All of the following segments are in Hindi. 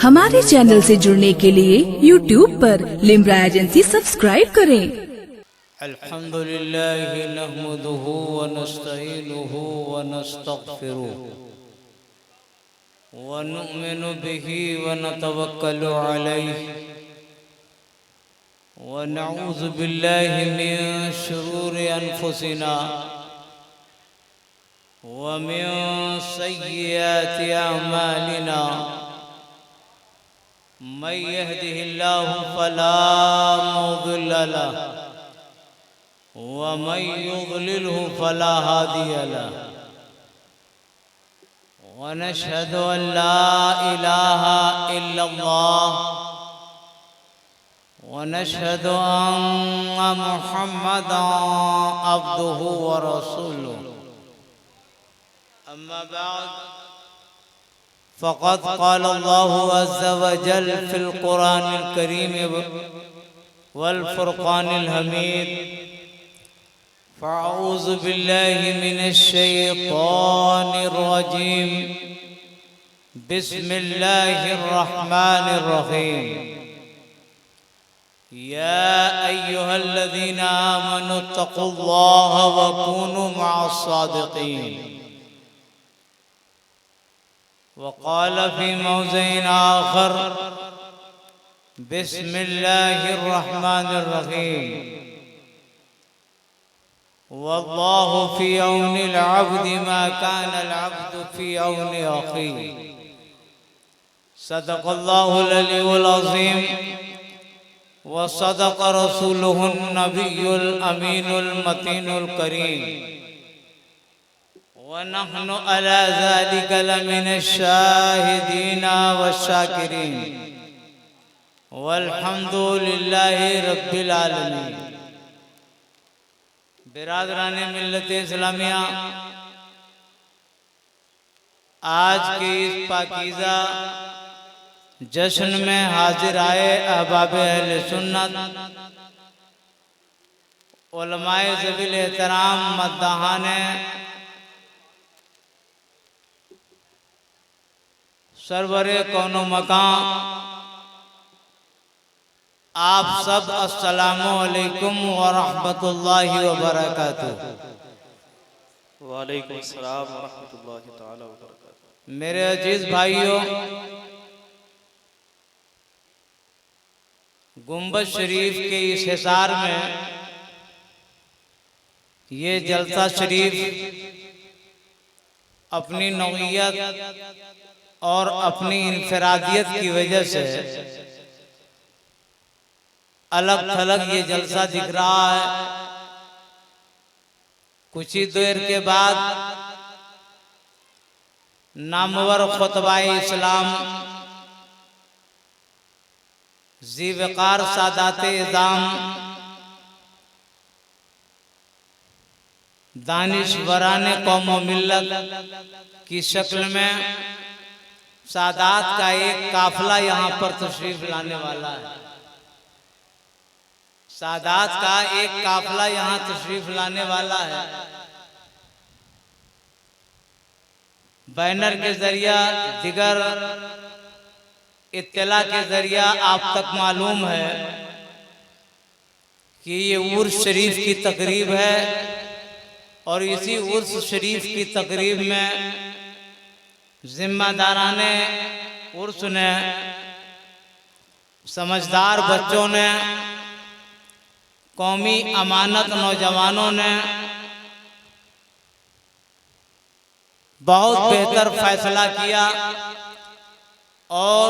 हमारे चैनल से जुड़ने के लिए YouTube पर लिम्रा एजेंसी सब्सक्राइब करें। अल्हम्दुलिल्लाह नहमदुहु व नस्तईनुहु व नस्तगफिरुहु व नु'मिनु बिही व नतवक्कलु अलैहि व नऊज़ु बिल्लाहि मिन शुरूरि अनफुसिना व मिन सय्यिआति अअमालिना मन यहदिहिल्लाहु फला मुदिल्ल लहु व मन युद्लिलहु फला हादिय लहु व नशहदु अन ला इलाहा इल्लल्लाह व नशहदु अन्न मुहम्मदन अब्दुहु व रसूलुहु। अम्मा बाद फ़क़द क़ाल अल्लाहु अज़्ज़ा व जल फ़िल क़ुरानिल करीम वल फ़ुरक़ानिल हमीद। फ़अऊज़ु बिल्लाहि मिनश शैतानिर रजीम। बिस्मिल्लाहिर रहमानिर रहीम। या अय्युहल्लज़ीना आमनुत्तक़ुल्लाह व कूनू मअस्सादिक़ीन। वक़ाल फ़ी मौज़िन आख़र बिस्मिल्लाहिर रहमानिर रहीम। वल्लाहु फ़ी औनिल अब्दि मा कानल अब्दु फ़ी औनि अख़ीहि। सदक़ल्लाहुल अलीयुल अज़ीम व सदक़ रसूलुहुन नबियुल अमीनुल मतीनुल करीम। व नहनु अला ज़ालिका लमिनश शाहिदीन वश्शाकिरीन वल्हम्दुलिल्लाहि रब्बिल आलमीन। बिरादरान मिल्लत इस्लामिया, आज के इस पाकीज़ा जश्न में हाजिर आए अहबाब अहले सुन्नत, उलमाए ज़वील एहतराम, मद्दाहाने सरवरे कौनो मकां, आप सब अस्सलामु अलैकुम व रहमतुल्लाहि व बरकातुहू। वालेकुम अस्सलाम व रहमतुल्लाहि तआला व बरकातुहू। मेरे अजीज भाइयों, गुंबद शरीफ के इस हिसार में ये जलसा शरीफ अपनी नौइयत और अपनी इनफरादियत की वजह से अलग थलग ये जलसा दिख रहा है। कुछ ही देर के बाद नामवर खुतबाए इस्लाम ज़ी-वक़ार सादाते इज़ाम दानिशवराने कौम व मिल्लत की शक्ल में सादात का एक काफिला यहाँ पर तशरीफ लाने वाला है। सादात का एक काफिला यहाँ तशरीफ लाने वाला है। बैनर के जरिया, दिगर इत्तला के जरिया आप तक मालूम है कि ये उर्स शरीफ की तकरीब है और इसी उर्स शरीफ की तकरीब में जिम्मेदाराने उर्स ने, समझदार बच्चों ने, कौमी अमानत नौजवानों ने बहुत बेहतर फैसला किया और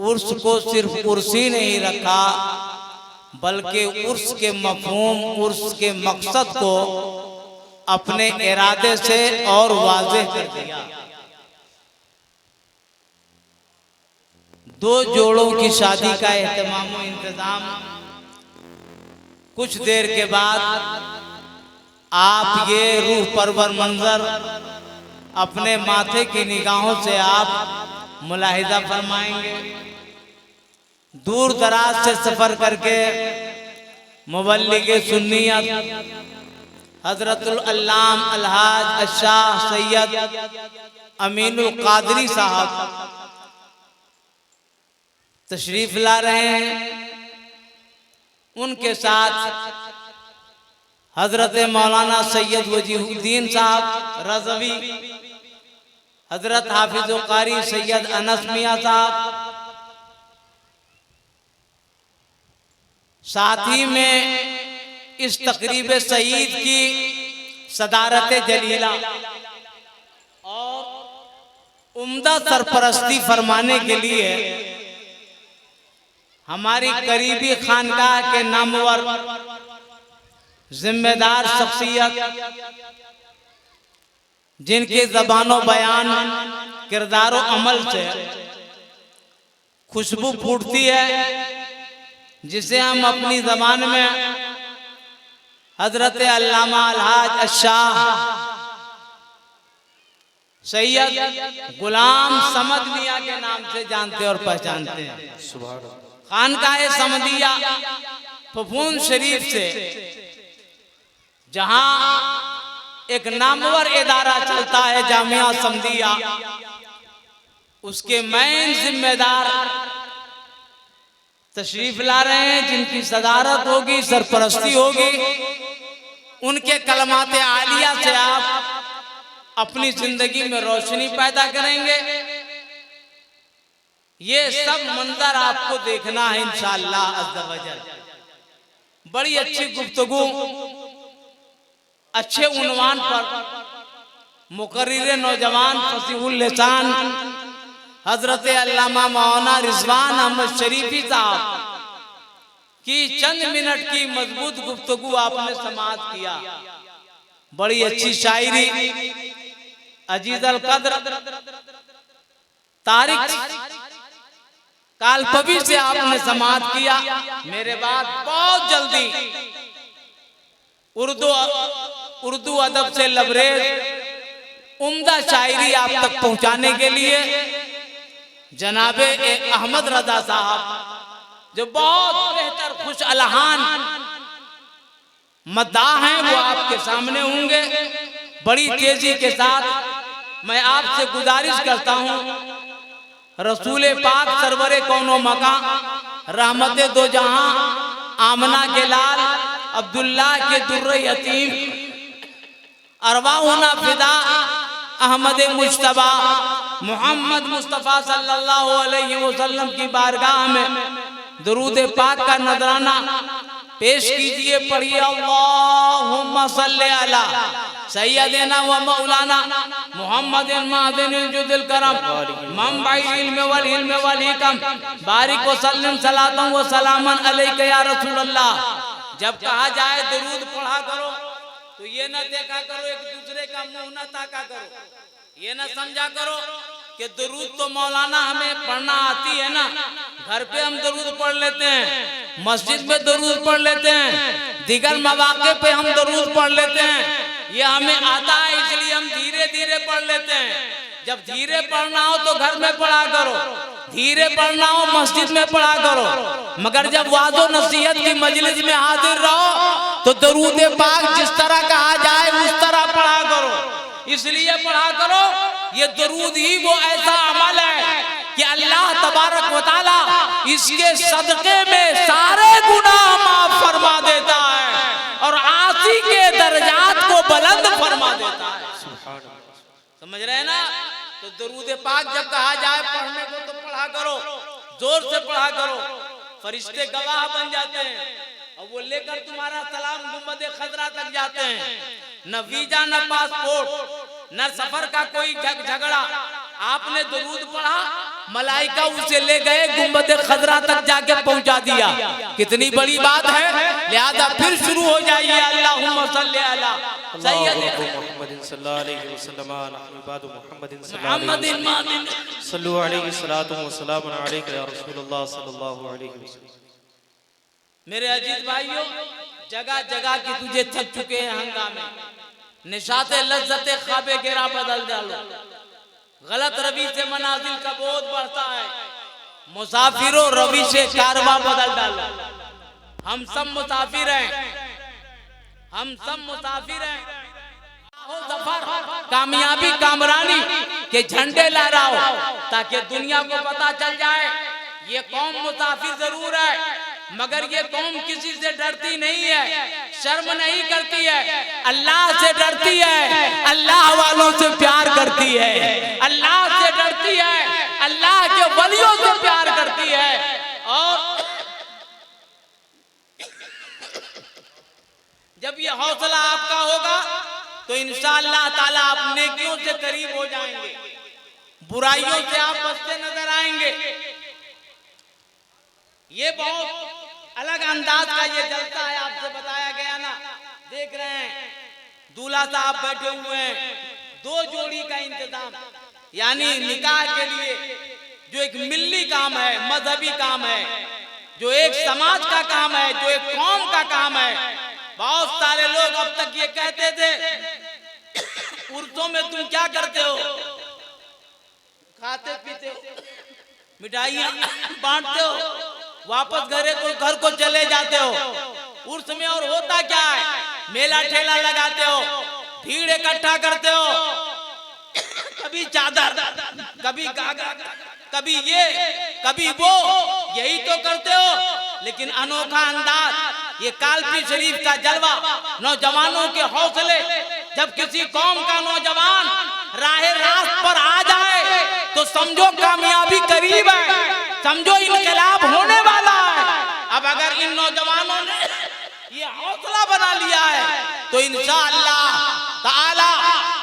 उर्स को सिर्फ उर्सी नहीं रखा, बल्कि उर्स के मफ़हूम, उर्स के मकसद को अपने इरादे से और वाज़ेह कर दिया। दो जोड़ों की शादी का एहतमाम व इंतजाम कुछ देर के बाद आप ये रूह परवर मंजर अपने माथे की निगाहों से आप मुलाहिजा फरमाएंगे। दूर दराज से सफर करके मुबल्लिगे सुन्नियत हजरतुल अल्लाम अलहाज अशाह सैयद अमीनुल कादरी साहब तशरीफ ला रहे हैं। उनके साथ हजरत मौलाना सैयद वजीहुद्दीन साहब रज़वी, हजरत हाफिज कारी सैयद अनस मियां साहब, साथ ही में इस तकरीब सईद की सदारत जलीला और उम्दा सरपरस्ती फरमाने के लिए हमारी करीबी खानकाह के नामवर जिम्मेदार शख्सियत, जिनके ज़बानो बयान किरदारो अमल से खुशबू फूटती है, जिसे हम अपनी ज़बान में हजरत अल्लामा अलहाज अशाह सैयद गुलाम समद मियां के नाम से जानते और पहचानते हैं। खानकाह समदिया फफून शरीफ से, जहां एक नामवर इदारा चलता है जामिया समदिया, उसके मेन जिम्मेदार तशरीफ ला रहे हैं, जिनकी सदारत होगी, सरपरस्ती होगी। उनके कलमाते आलिया से आप अपनी जिंदगी में रोशनी पैदा करेंगे। ये सब मंजर आपको देखना है इंशाअल्लाह अज़्ज़ा वजल। बड़ी अच्छी गुफ्तगू, अच्छे उन्वान पर मुकर्रिर नौजवान फसीहुल लिसान हजरत अल्लामा मौलाना रिजवान अहमद शरीफी साहब की चंद मिनट की मजबूत गुफ्तगू आपने समाअत किया। बड़ी अच्छी शायरी, अजीज अल कद्र तारिक कालपबी से आपने समाअत किया। मेरे बाद बहुत जल्दी उर्दू अदब से लबरेज उम्दा शायरी आप तक पहुंचाने के लिए जनाबे अहमद रजा साहब, जो बहुत बेहतर खुश अलहान मद्दाह हैं, वो आपके सामने होंगे। बड़ी तेजी के साथ मैं आपसे गुजारिश करता हूं, रसूल पाक सरवरे कौनो मका रहमते दो जहां आमना के लाल अब्दुल्ला के दुर्र यतीम अरवाहुना फिदा अहमद मुश्तबा मोहम्मद मुस्तफ़ा सल्लल्लाहु अलैहि वसल्लम की बारगाह में दरूद पाक का नजराना पेश कीजिए। पढ़िए अल्लाहुम्मा सल्ली अला सय्यदना व मौलाना मोहम्मद महदिल जुदुल करम मंबाइल इल्म वल हिल्म वल हिकम बारिक व सल्लम सलातन व सलामन अलैका या रसूल अल्लाह। जब कहा जाए दरूद पढ़ा करो तो ये ना देखा करो एक दूसरे का मुंह ना ताका करो, ये ना समझा करो कि दरूद तो मौलाना हमें पढ़ना आती है ना, घर पे हम दरूद पढ़ लेते हैं, मस्जिद में दरूद पढ़ लेते हैं, दिगर मवाक़े पे हम दरूद पढ़ लेते हैं। ये हमें आता है, इसलिए हम धीरे धीरे पढ़ लेते हैं। जब धीरे पढ़ना हो तो घर में पढ़ा करो, धीरे पढ़ना हो मस्जिद में पढ़ा करो, मगर जब वाज़ो नसीहत की मजलिस में हाजिर रहो तो दरूद पाक जिस तरह कहा जाए उस तरह पढ़ा करो। इसलिए पढ़ा करो, ये दरूद ही वो ऐसा अमल है कि अल्लाह तबारक व तआला इसके सदक़े में सारे गुनाह माफ फरमा देता है और आसी के दर्जात को बुलंद फरमा देता है। समझ रहे हैं ना? तो दरूद पाक जब कहा जाए पढ़ने को तो पढ़ा करो, जोर से पढ़ा करो, फरिश्ते गवाह बन जाते हैं और वो लेकर तुम्हारा सलाम गुंबद खजरा तक जाते हैं। न वीजा, न पासपोर्ट, न सफर का कोई झगड़ा। आपने दरूद पढ़ा, मलाइका उसे ले गए गुंबद खजरा तक जाके पहुंचा दिया। कितनी बड़ी बात है। लिहाजा फिर शुरू हो जाइए अल्लाहुम्मा सल्ली अला सय्यदना मुहम्मदिन सल्लल्लाहु अलैहि वसल्लम इबादु मुहम्मदिन सल्लल्लाहु अलैहि सलातु व सलाम अलैका या रसूलुल्लाह सल्लल्लाहु अलैहि वसल्लम। मेरे अजीज भाइयों, जगह जगह की तुझे थक चुके हैं हंगामे, निशाते लज्जते ख्वाबे गिरा बदल डालो, गलत रवि से मनाजिल का बोझ बढ़ता है, मुसाफिरों रवि से कारवां बदल डालो। हम सब मुसाफिर हैं, हम सब मुसाफिर हैं। जफर कामयाबी कामरानी कि झंडे लहराओ, ताकि दुनिया को पता चल जाए ये कौम मुसाफिर जरूर है मगर ये कौम किसी से डरती नहीं है, शर्म नहीं करती है, अल्लाह से डरती है, अल्लाह वालों से प्यार करती है, अल्लाह से डरती है, अल्लाह के वलियों से प्यार करती है। और जब ये हौसला आपका होगा तो इंशाअल्लाह ताला आप नेकियों से करीब हो जाएंगे, बुराइयों से आप बचते नजर आएंगे। ये बहुत अलग अंदाज का ये जलसा है, आपसे बताया गया ना, देख रहे हैं दूल्हा साहब बैठे हुए हैं, 2 जोड़ी का इंतजाम, यानी निकाह के लिए जो एक मिल्ली काम है, मजहबी काम है, जो एक समाज का काम है, जो एक कौम का काम है। बहुत सारे लोग अब तक ये कहते थे उर्दों में तुम क्या करते हो, खाते पीते हो, मिठाइयाँ बांटते हो, वापस घर को चले जाते हो। उर्स में और होता क्या है, मेला ठेला लगाते हो, भीड़ इकट्ठा करते हो, कभी चादर, कभी गागा, कभी ये, कभी वो, यही तो करते हो। लेकिन अनोखा अंदाज, ये कालपी शरीफ का जलवा, नौजवानों के हौसले, जब किसी कौम का नौजवान राहे रास्त पर आ जाए तो समझो कामयाबी करीब है, समझो इनकलाब होने वाला है। अब अगर इन नौजवानों ने ये हौसला बना लिया है तो इंशाअल्लाह ताला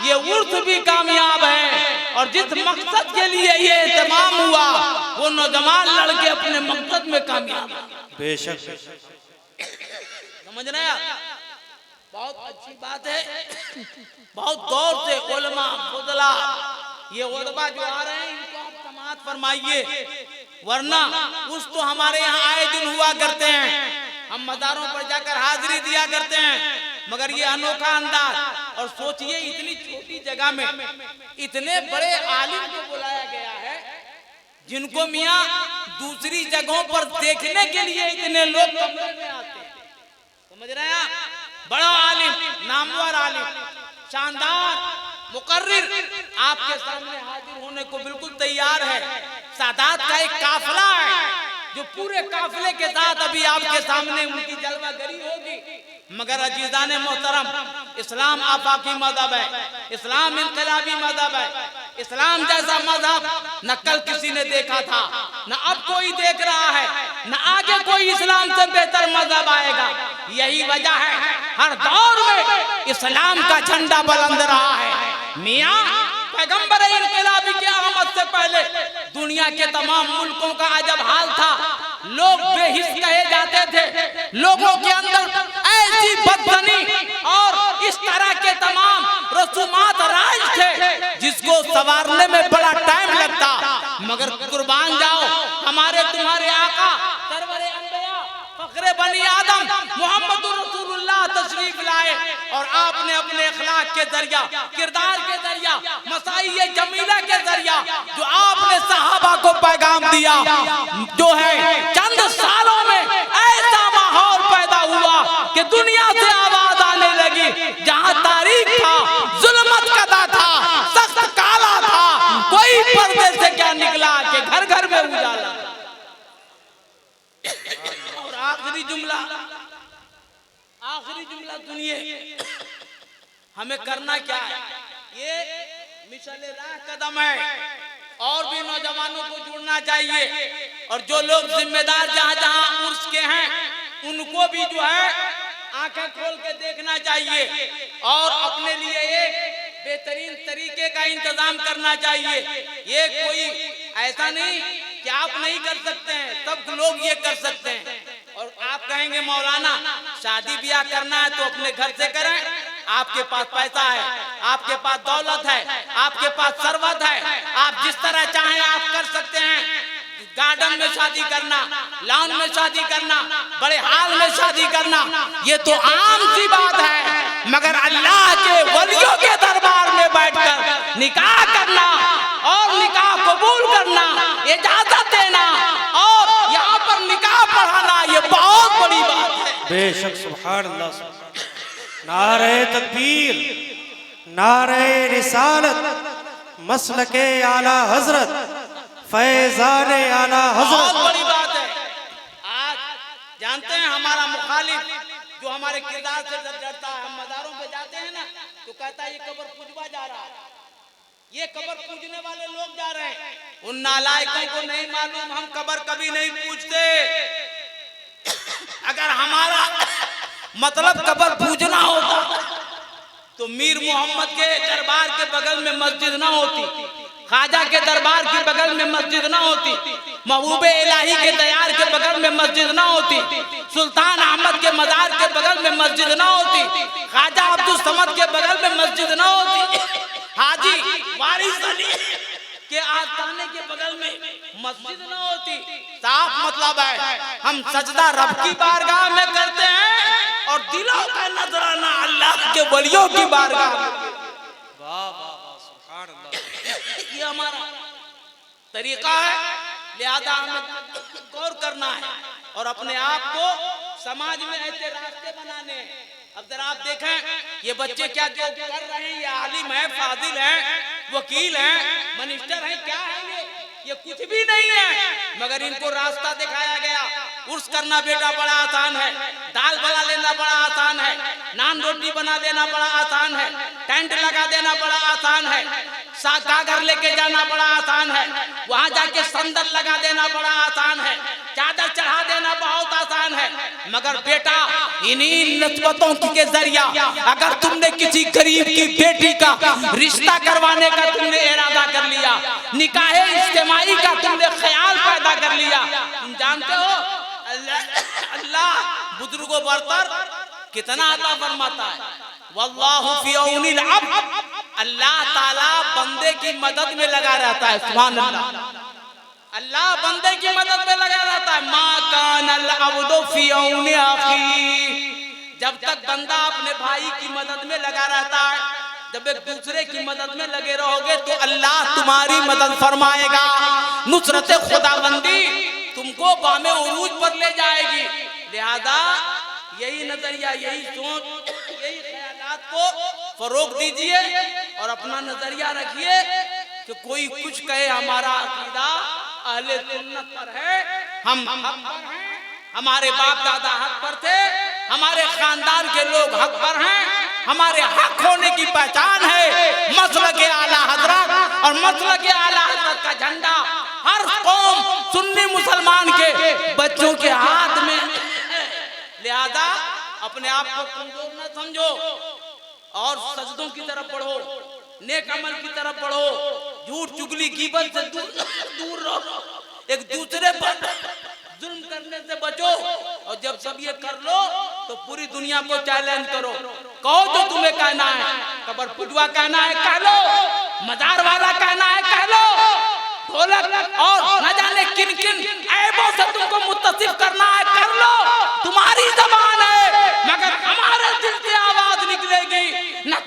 ये उर्स भी कामयाब है, और जिस मकसद के लिए ये इत्तेमाम हुआ वो नौजवान लड़के अपने मकसद में कामयाब है। बेशक समझ रहे हैं? बहुत अच्छी बात है। बहुत दौर से उलमा फुजला ये उलमा जो आ रहे हैं इनको आप समाअत फरमाइए, वरना उस तो हमारे यहाँ आए दिन हुआ करते हैं, हम मज़ारों पर जाकर हाजिरी दिया करते हैं, मगर ये अनोखा अंदाज। और सोचिए इतनी छोटी जगह में इतने बड़े आलिम को बुलाया गया है जिनको मियाँ दूसरी जगहों पर देखने के लिए इतने लोग कमरे में आते हैं। समझ रहे हैं? बड़ा आलिम, नामवर आलिम, शानदार मुकर्रिर आपके सामने हाजिर होने को बिल्कुल तैयार है। सादात का एक काफिला है जो पूरे काफिले के साथ अभी आपके सामने उनकी जलवागरी होगी। मगर अजीजाने मोहतरम, इस्लाम आफाकी मजहब है, इस्लाम इनकलाबी मजहब है। इस्लाम जैसा मजहब न कल किसी ने देखा था, न अब कोई देख रहा है, न आगे कोई इस्लाम से बेहतर मजहब आएगा। यही वजह है हर दौर में इस्लाम का झंडा बुलंद रहा है। मियाँ पैगंबर इनकलाबी के आमद से पहले दुनिया के तमाम मुल्कों का अजब हाल था, लोग बेहिस कहे जाते थे, लोगों के अंदर ऐसी बदतनी और इस तरह के तमाम रसूमात राज थे जिसको सवारने में बड़ा टाइम लगता। मगर कुर्बान जाओ हमारे तुम्हारे आका सरवरे अंबिया फखरे बनी आदम मोहम्मद रसूलुल्लाह तशरीफ लाए, और आपने अपने अखलाक के जरिया, किरदार के जरिया, मसाई जमीला के जरिया जो आपने सहाबा को पैगाम दिया, जो है चंद सालों में ऐसा माहौल पैदा हुआ कि दुनिया से आवाज आने लगी। जहां तारीख था, जुल्मत कदा था, सख्त काला था, कोई पर्दे से क्या निकला कि घर घर में उजाला। और आखिरी जुमला सुनिए, हमें करना क्या है? ये मिशल राह कदम है, और भी नौजवानों को जुड़ना चाहिए, और जो लोग जिम्मेदार जहाँ जहाँ उर्स के हैं उनको भी जो है आंखें खोल के देखना चाहिए, और अपने लिए एक बेहतरीन तरीके का इंतजाम करना चाहिए। ये कोई ऐसा नहीं कि आप नहीं कर सकते हैं, सब लोग ये कर सकते हैं। और आप कहेंगे मौलाना शादी ब्याह करना है तो अपने घर से करें, आपके पास पैसा है, आपके पास दौलत है, आपके पास सरवत है, आप जिस तरह चाहें आप कर सकते हैं। गार्डन में शादी करना, लॉन में शादी करना, बड़े हाल में शादी करना, ये तो आम सी बात है। मगर अल्लाह के वलियों के दरबार में बैठकर निकाह करना और निकाह कबूल करना, इजाजत देना और यहाँ पर निकाह पढ़ाना, ये बहुत बड़ी बात है। बेशक सुभान अल्लाह। नारे तकबीर, नारे रिसालत, मसलके आला हजरत फैजान आला बहुत हजरत। बड़ी बात है। आज जानते हैं हमारा मुखालिफ जो हमारे किरदार से डरता है, हम मज़ारों पे जाते हैं ना तो कहता है ये कब्र पूजवा जा रहा है, ये कब्र पूजने वाले लोग जा रहे हैं। उन नालायकों को नहीं मालूम हम कब्र कभी नहीं पूजते। अगर हमारा मतलब कब्र पूजना होता तो मीर मोहम्मद के दरबार के बगल में मस्जिद ना होती, ख्वाजा के दरबार के बगल में मस्जिद ना होती, महबूब इलाही के दयार के बगल में मस्जिद ना होती, सुल्तान अहमद के मजार के बगल में मस्जिद ना होती, ख्वाजा अब्दुल समद के बगल में मस्जिद ना होती, हाजी वारिस अली के आस्थाने के बगल में मस्जिद ना होती। साफ मतलब है हम सजदा रब की बारगाह में करते हैं और दिलों का नजराना अल्लाह के वलियों की बारगाह में। वाह वाह वाह, सुभान अल्लाह। ये हमारा तरीका है, लिहाजा हमें गौर करना है और अपने आप को समाज में ऐसे रास्ते बनाने हैं। अब जरा आप देखें ये बच्चे क्या क्या कर रहे हैं, ये आलिम है, फाजिल है, वकील है, मिनिस्टर है, क्या है ये कुछ भी नहीं है, मगर इनको रास्ता दिखाया गया। उर्स करना बेटा बड़ा आसान है, दाल बना लेना बड़ा आसान है, नान रोटी बना देना बड़ा आसान है, टेंट लगा देना बड़ा आसान है, कागर लेके जाना बड़ा आसान है, वहां जाके संदल लगा देना बड़ा आसान है, चादर चढ़ा देना बहुत आसान है। मगर बेटा इन्हीं नस्बतों के जरिया अगर तुमने किसी गरीब की बेटी का रिश्ता करवाने का तुमने इरादा कर लिया, निकाहे इज्तिमाई का तुमने ख्याल पैदा कर लिया, तुम जानते हो अल्लाह बुजुर्गों बरतर कितना अता फरमाता है। वल्लाहु फी औनिल अब्द, अल्लाह ताला बंदे की मदद में लगा रहता है। सुभान अल्लाह, अल्लाह बंदे की मदद में लगा रहता है। मा कानल अब्दु फी औनि अखी, जब तक बंदा अपने भाई की मदद में लगा रहता है, जब एक दूसरे की मदद में लगे रहोगे तो अल्लाह तुम्हारी मदद फरमाएगा। नुसरत खुदाबंदी तुमको बामे उरूज पर ले जाएगी। लिहाजा यही नजरिया, यही सोच, यही ख्यालात को फरोग दीजिए और अपना नजरिया रखिए कि कोई कुछ कहे हमारा अकीदा अहले सुन्नत पर है, हम हक पर हैं, हमारे बाप दादा हक पर थे, हमारे खानदान के लोग हक पर हैं, हमारे हक होने की पहचान है मसलक आला हजरत। और मसलक आला हजरत का झंडा हर कौम सुन्नी मुसलमान के बच्चों के हाथ में। लिहाजा अपने आप को कमजोर न समझो और सजदों की तरफ बढ़ो, नेक अमल की तरफ बढ़ो, झूठ चुगली गीबत से दूर रहो, एक दूसरे पर जुल्म करने से बचो। और जब सब ये कर लो तो पूरी दुनिया को चैलेंज करो, कहो जो तुम्हें कहना है, कब्र पुजवा कहना है कह लो, मजार वाला कहना है कह लो, ढोलक और न जाने किन किन ऐबों से तुमको मुत्तसिफ करना है कर लो, तुम्हारी ज़बान है, मगर हमारे दिल से आवाज निकलेगी न